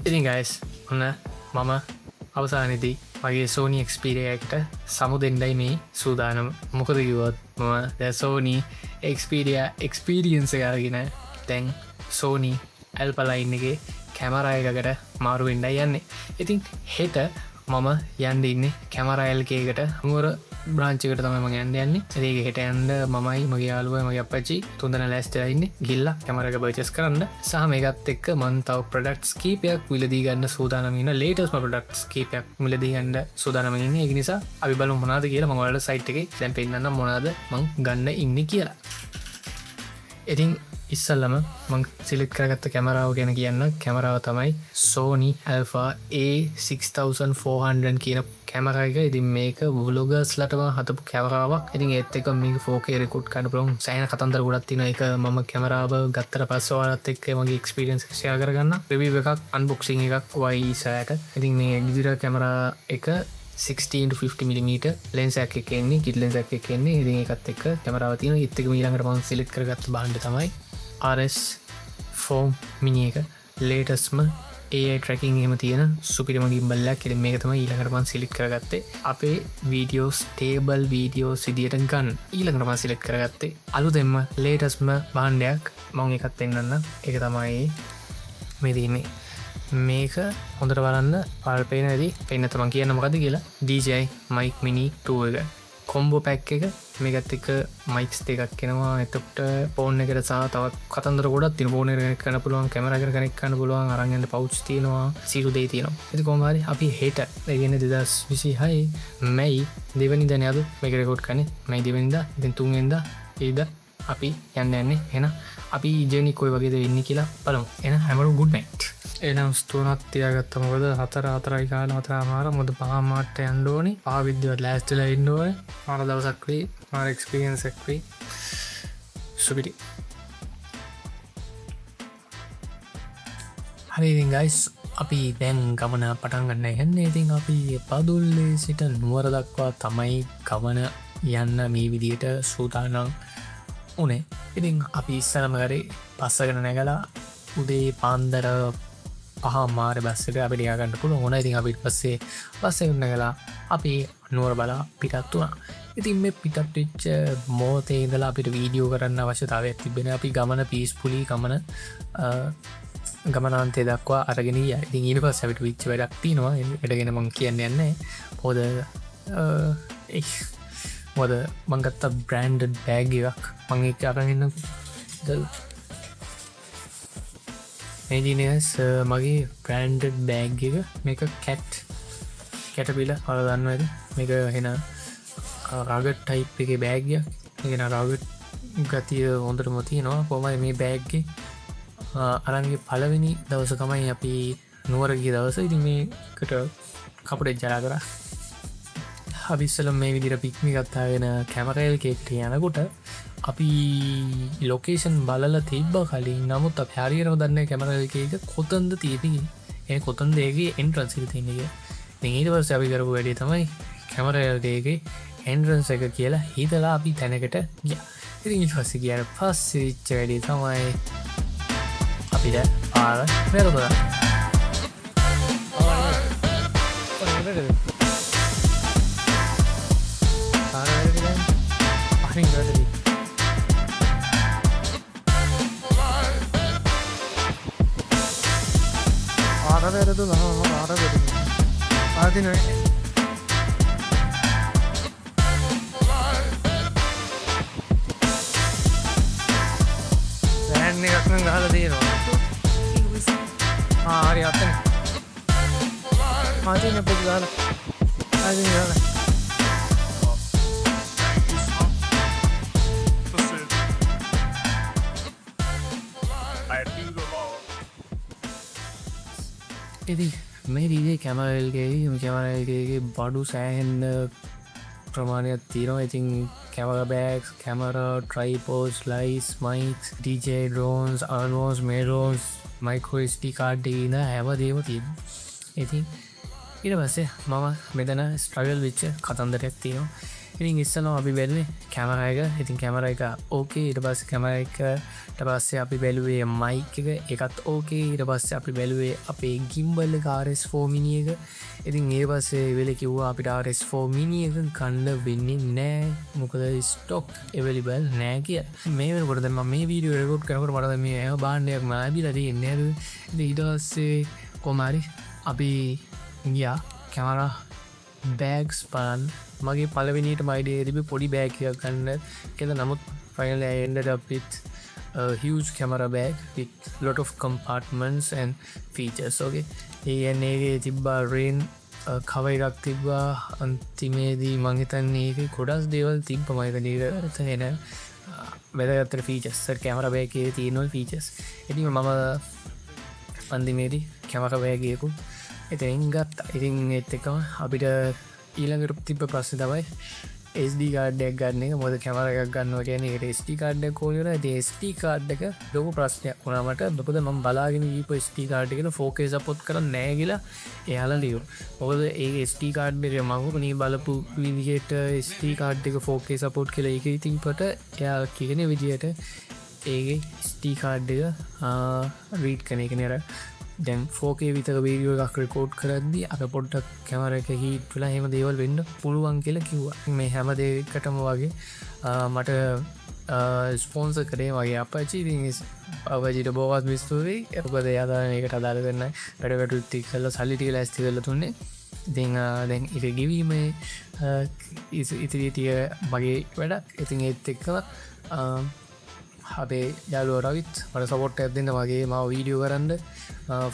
ඉතින් ගයිස් ඔන්න මම අවසානදී මගේ සෝනි එක්ස්පීරිය එකට සමු දෙන්නයි මේ සූදානම් මොකද කිවොත් මම ද සෝනි එක්ස්පීරිය එක්ස්පීරියන්ස කරගෙන තැන් සෝනි ඇල්පලයින් එක කැමරායකට මාරු වෙන්ඩයි යන්නේ. ඉතින් හෙට මම යන්ඩ ඉන්න කැමරයිල්කේකට මුවර බ්‍රාංචිකට තම ම යන්න යන්නේ ඒගේ හෙට ඇන්ඩ මමයි මගේ යාලුව මගේ අපච්චි තුන්දන ලැස්ටයින්න ගිල්ල කැමරක බචස් කරන්න සහ මේකත් එක්ක මන්තාව ප්‍රඩක්ස් කීපයක් විලදී ගන්න සූදානමන්න ලේටස්ම ප්‍රඩක්ස් කීපයක් මිලදී ගන්න සූදානමන්න ඒ නිසා අපි බලු මොනාද කියලා මඟවලට සයිට් එක දැන් පෙන්න්න මොනාද මං ගන්න ඉන්න කියලා. ඉතින් ඉස්සල්ලම මං සිලික් කරගත්ත කැමරාව ගැන කියන්න කැමරාව තමයි Sony Alpha A6400 කියන කැමරයික. ඉතින් මේක වලොගස් ලටම හතපු කැමරාවක්. ඉතින් ඒත් එක මේක 4K රෙකෝඩ් කරන්න පුළුවන් සෑහෙන කතන්දර ගොඩක් තියෙනවා. ඒක මම කැමරාව ගත්තට පස්සේ ඔයාලත් එක්ක මගේ එක්ස්පීරියන්ස් ෂෙයා කරගන්න. රිවිව් එකක් අන්බොක්සිං එකක් වයි සෑයට. ඉතින් මේ ඩිජිටල් කැමරා එක 16-50mm ලෙන්ස් එකක් එක්කෙන්නේ කිට් ලෙන්ස් එකක් එක්කෙන්නේ. ඉතින් ඒකත් එක්ක කැමරාව තියෙනවා. ඒත් එක ඊළඟට මම සිලෙක්ට් කරගත්ත බාණ්ඩ තමයි RS4 මිනි එක ලේටස්ම AI ට්‍රැකින් එහෙම තියෙන සුපිරිම ගිම්බල්ලක්. ඉතින් මේක තමයි ඊළඟට මම සිලෙක්ට් කරගත්තේ අපේ වීඩියෝ ස්ටේබල් වීඩියෝස් විදියට ගන්න. ඊළඟට මම සිලෙක්ට් කරගත්තේ අලුතෙන්ම ලේටස්ම භාණ්ඩයක්. මම එකක් පෙන්නන්න. ඒක තමයි මේ තියෙන්නේ. මේක හොඳට බලන්න පාල්පේන ඇති පෙන්න තමන් කියන්න මොකද කියලා DJI Mic Mini 2 එක කොම්බෝ පැක් එක මේකත් එක මයික්ස් දෙකක් කෙනවා. එතකොට ෆෝන් එකට සහ තවත් කතන්දර ගොඩක් තියෙනවා. ෆෝන් එකට කනෙක්ට් කරන්න පුළුවන්, කැමරා එකට කනෙක්ට් කරන්න පුළුවන්, අරන් යන්න පවුච් තියෙනවා, සීරු දෙයි තියෙනවා. ඉතින් කොහොම හරි අපි හෙට ඒ කියන්නේ 2026 මැයි 2 වෙනිදානේ අද මේක රෙකෝඩ් කරන්නේ. මැයි 2 වෙනිදා. ඉතින් 3 වෙනිදා ඊද අපි යන්නේ. එහෙනම් අපි ජර්නි කොයි වගේද වෙන්නේ කියලා බලමු. එහෙනම් හැමෝටම good night. එනම් ස්තුනත් තියාගත්ත මොකද 4:04යි කාලේ 4:00 මොකද 5 මාට යන්න ඕනේ. පහ විද්‍යාවට ලෑස්තිලා ඉන්න ඕනේ. මාර දවසක් වෙයි. මාර එක්ස්පීරියන්ස් එකක් වෙයි. සුපිරි. හරි ඉතින් guys අපි දැන් ගමන පටන් ගන්න යන්නේ. ඉතින් අපි පදුල්ලේ සිට නුවර දක්වා තමයි ගමන යන්න මේ විදියට සූදානම් උනේ. ඉතින් අපි ඉස්සරම කරේ බස්සගෙන නැගලා උදේ පාන්දර 5 බස්සට අපිට යගන්න පුළුවන් වුණා. ඉතින් අපිට පස්සේ බස් එක නැගලා අපි නුවර බලා පිටත් වුණා. ඉතින් මේ පිටත් වෙච්ච මොහොතේ ඉඳලා අපිට වීඩියෝ කරන්න අවශ්‍යතාවයක් තිබෙනවා. අපි ගමන පීස්ෆුලි ගමනාන්තය දක්වා අරගෙන ගියා. ඉතින් ඊට පස්සේ අපිට වෙච්ච වැඩක් තියෙනවා. ඒකට ගැන මම කියන්නේ නැහැ. මොකද මම ගත්ත බ්‍රෑන්ඩඩ් බෑග් එකක් මම ඒක අරන් ඉන්න එන්ජිනියර්ස් මගේ බ්‍රෑන්ඩඩ් බෑග් එක මේක කැටපිල හොල දන්න ඇති. මේක හෙන රගට් ටයිප් එක බෑග්යක්. ගෙන රගට් ගතිය හොඳට මොතියනවා. කොමයි මේ බෑග්ගේ අරන්ගේ පලවෙනි දවස තමයි අපි නුවරගේ දවස. ඉති මේකට කපුටෙක් ජලා කර හබිස්සල මේ විදිර පික්මි ගත්තාගෙන කැමරයිල් කෙක්ට යනකොට අපි ලොකේෂන් බලල තිබ්බ කලින් නමුත් පැරියරම දන්න කැමරල්කේක කොතන්ද තියපී එ කොතන්දේගේ එන්ට්‍රන්සිල් තියන්නේක. ඊට පස්ස අපි කරපු වැඩේ තමයි කැමරල්ගේ එන්ට්‍රන්ස එක කියලා හිතලා අපි තැනකට ගිය. ඉ පස්ස කියන පස්සිච්ච වැඩේ තමයි අපිට පාර වැරදලා අහිංගටදී ආරවැරදු ආරවැරදු ආදිනොයි රෑන් එකක් නම් ගහලා තියෙනවා. හරි අතන ආදින පොඩි ගහලා ආදින ගහලා ඉතින් මේ දීදේ කැමරල්ගේ බඩු සෑහෙන්ද ප්‍රමාණයක් තියෙනවා. ඉතින් camera bags, camera, tripods, lights, mics, DJ drones, almost, මේරෝන්ස්, මයික්‍රෝ SD කාඩ් එකේ ඉඳන් හැමදේම තියෙනවා. ඉතින් ඊට පස්සේ මම මෙතන ස්ට්‍රගල් වෙච්ච කතන්දරයක් තියෙනවා. ඉතින් ඉස්සනවා අපි බැලුවේ කැමරා එක. ඉතින් කැමරා එක ඕකේ. ඊට පස්සේ කැමරා එකට පස්සේ අපි බැලුවේ මයික් එක එකත් ඕකේ. ඊට පස්සේ අපි බැලුවේ අපේ ගිම්බල් එක RS4 mini එක. ඉතින් ඒ පස්සේ වෙලේ කිව්වා අපිට RS4 mini එක ගන්න වෙන්නේ නැහැ. මොකද ස්ටොක් available නැහැ කියලා. මේ වෙනකොට දැන් මම මේ වීඩියෝ රෙකෝඩ් කරනකොට මට දැන් මේ භාණ්ඩයක් ලැබිලා තියෙන්නේ නේද. ඉතින් ඊට පස්සේ කොමාරි අපි ගියා කැමරා බෑග්ස් බලන්න. මගේ පළවෙනියට මයිඩේ තිබි පොඩි බෑග් එකක් ගන්න කියලා. නමුත් finally I ended up with a huge camera bag with lot of compartments and features. Okay, ඒකේ තිබ්බා rain cover එකක් තිබ්බා. අන්තිමේදී මං හිතන්නේ ඒකේ ගොඩක් දේවල් තිබ්බා. මම හිතන්නේ එන වැදගත් features camera bag එකේ තියෙන features. ඉතින් මම අන්තිමේදී camera bag එකකුත් එතනින් ගත්තා. ඉතින් ඒත් එක්කම අපිට ඊළඟට තිබ්බ ප්‍රශ්නේ තමයි SD කාඩ් එකක් ගන්න එක. මොකද කැමරා එකක් ගන්නවා කියන්නේ ඒකට SD කාඩ් එකක් ඕනේ වෙනවා. ඒ SD කාඩ් එක ලොකු ප්‍රශ්නයක් වුණා මට. මොකද මම බලාගෙන ගිහපු SD කාඩ් එකට 4K support කරන්නේ නැහැ කියලා එයාලා ලියුවා. මොකද ඒ SD කාඩ් එක මම උනේ බලපු විදිහට SD කාඩ් එක 4K support කියලා ඒකේ තිබ්බට එයා කියන විදිහට ඒකේ SD කාඩ් එක රීඩ් කරන එක නේ. දැන් 4K විතර වීඩියෝ එකක් රෙකෝඩ් කරද්දී අර පොඩ්ඩක් කැමරා එක හීට් වෙලා එහෙම දේවල් වෙන්න පුළුවන් කියලා කිව්වා. මේ හැම දෙයකටම වගේ මට ස්පොන්සර් කරේ මගේ අපච්චි. ඉතින් අපච්චිට බොහොමත් ස්තුතියි. මොකද එයා තමයි මේකට අදාළ කරන වැඩ කටයුතු ටික කරලා සල්ලි ටික ලෑස්ති කරලා තුන්නේ. ඉතින් දැන් ඒක ගෙවීමේ ඉතිරි ටික මගේ වැඩක්. ඉතින් ඒත් එක්කම අපේ යාළුවා රවිත් මට සපෝට් එකක් දෙන්න වගේ මාව වීඩියෝ කරන්න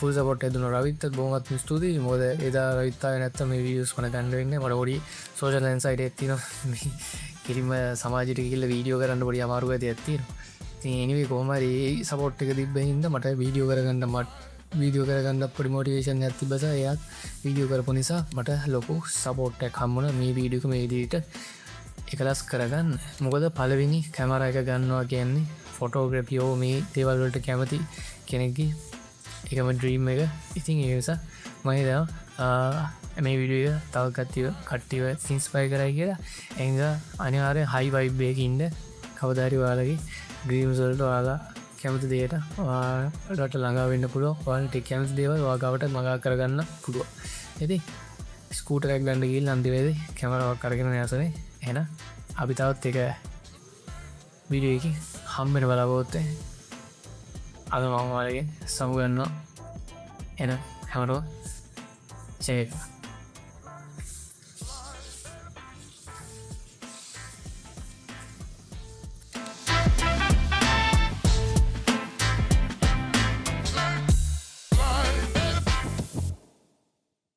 ෆුල් සපෝට් එකක් දුන්නා. රවිත්ට බොහොමත් ස්තුතියි. මොකද එදා රවිත් ආවේ නැත්තම් මේ වීඩියෝස් මට ගන්න වෙන්නේ. මට පොඩි සෝෂල් ඇන්සයිටි එකක් තියෙනවා. මේ කිරිම සමාජයට ගිහිල්ලා වීඩියෝ කරන්න පොඩි අමාරු ගතියක් තියෙනවා. ඉතින් anyway කොහොම හරි ඒ සපෝට් එක තිබ්බේ හින්දා මට වීඩියෝ කරගන්න පොඩි මොටිවේෂන් එකක් තිබ්බසා. එයාත් වීඩියෝ කරපු නිසා මට ලොකු සපෝට් එකක් හම්බුණා මේ වීඩියෝ එක මේ විදිහට එකලස් කරගන්න. මොකද පළවෙනි කැමරා එක ගන්නවා කියන්නේ ෆොටෝග්‍රැෆියෝ මේ දේවල් වලට කැමති කෙනෙක්ගේ එකම ඩ්‍රීම් එක. ඉතින් ඒ නිසා මම හිතනවා මේ වීඩියෝ එක තව කට්ටියව ඉන්ස්පයර් කරයි කියලා. ඒ නිසා අනිවාර්යෙන් හයි වයිබ් එකකින් ඉන්න. කවදා හරි ඔයාලගේ ඩ්‍රීම්ස් වලට ඔයාලා කැමති දෙයට ඔයාලට ළඟා වෙන්න පුළුවන්. ඔයාලට කැමති දේවල් ඔයාගාවට මගා කරගන්න පුළුවන්. ඉතින් ස්කූටර් එකක් ගන්න ගිහින් අන්තිමේදී කැමරාවක් අරගෙන යසනේ. එහෙනම් අපි තවත් එක වීඩියෝ එකකින් හම්බෙන බලාපොරොත්තු වෙන්නේ. අද මම ඔයාලගෙන් සමු ගන්නවා. එහෙනම් හැමෝටම ජය වේවා.